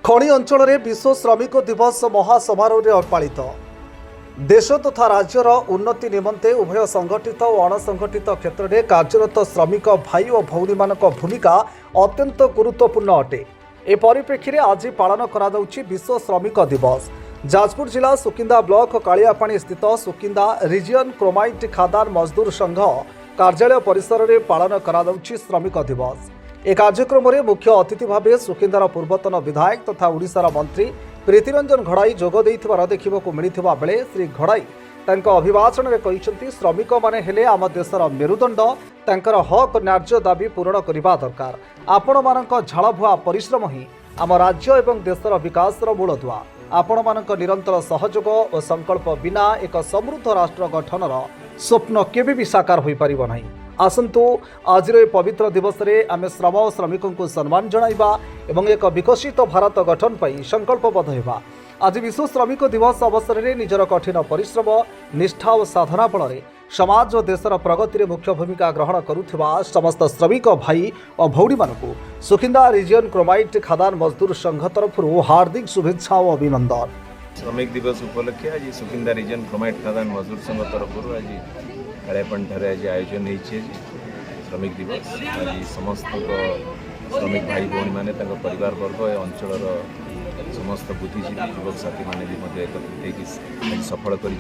खଣି अंचल में विश्व श्रमिक दिवस महासमारोह पालित। देश तथा राज्यर उन्नति निमंते उभय संगठित और अणसंगठित क्षेत्र में कार्यरत श्रमिक भाई और भौणी मानक भूमिका अत्यंत गुरुत्वपूर्ण अटे। ए परिप्रेक्षी में आज पालन करा विश्व श्रमिक दिवस। जाजपुर जिला सुकिंदा ब्लॉक कालियापाणी स्थित सुकिंदा रिजियन क्रोमाइट खादान मजदूर संघ कार्यालय परिसर में पालन करा श्रमिक दिवस। ए कार्यक्रम में मुख्य अतिथि भाव सुकिंदार पूर्वतन विधायक तथा ओडिशार मंत्री प्रीतिरंजन घड़ाई जोग देथिबार देखिबाकू मिलिथिबा बेले श्री घड़ाई तांको अभिभाषण में कहिसेंति श्रमिक माने हेले आम देशर मेरुदंड। तांकर हक न्याय्य दाबी पूरण करबा दरकार। आपण मानक झालभुआ परिश्रम ही आम राज्य एवं देशर विकासर मूलदुआ। आपण मानक निरंतर सहयोग और संकल्प बिना एक समृद्ध राष्ट्र गठनर स्वप्न केबे भी साकार होई परिबो नाही। आसंतु आज पवित्र दिवस में आम श्रम और श्रमिकों को सम्मान जणाइबा एवं एक विकसित भारत गठन पर संकल्पबद्ध होगा। आज विश्व श्रमिक दिवस अवसर में निजर कठिन परिश्रम निष्ठा और साधना फल समाज और देशर प्रगति में मुख्य भूमिका ग्रहण करुथिबा समस्त श्रमिक भाई और भौणी मानकु सुकिंदा रिजियन क्रोमाइट खादान मजदूर संघ तरफ हार्दिक शुभेच्छा और अभिनंदन। श्रमिक दिवस उपलक्षे आज सुकिंदा रिजियन क्रोमाइट खादान मजदूर संघ तरफ आज कालियापाणी ठारे आज आयोजन होती श्रमिक दिवस। आज समस्त श्रमिक भाई भौणी मैंने परिवार वर्ग अंचल समस्त बुद्धिजीवी युवक साथी मैंने भी एकत्रित सफल कर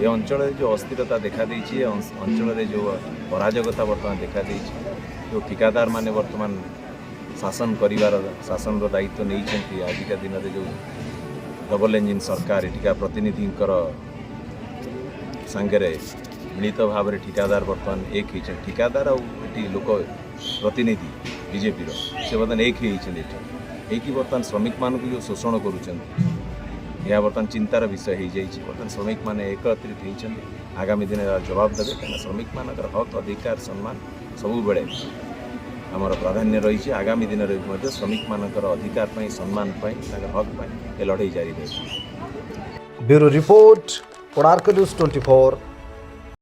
अंचल जो अस्थिरता देखा देती अंचल जो अराजकता बर्तमान देखा देती जो ठिकादार माने बर्तमान शासन करिवार शासन दायित्व नहीं आजिका दिन में जो डबल इंजिन सरकार एटिका प्रतिनिधि सांगे मिलित भाव में ठिकादार बर्तमान एक होती ठिकादार आटी लोक प्रतिनिधि बीजेपी से बर्तमान एक होती बर्तमान श्रमिक मान जो शोषण करुँच यह बर्तमान चिंतार विषय हो जाए। बर्तमान श्रमिक मैंने एकत्रित होती आगामी दिन जवाब देवे क्या श्रमिक मान हक अधिकार सम्मान सबु बेले आमर प्राधान्य रही। आगामी दिन में श्रमिक मान अधिकार सम्मान हक ये लड़ाई जारी रही। Bureau report Konark news 24।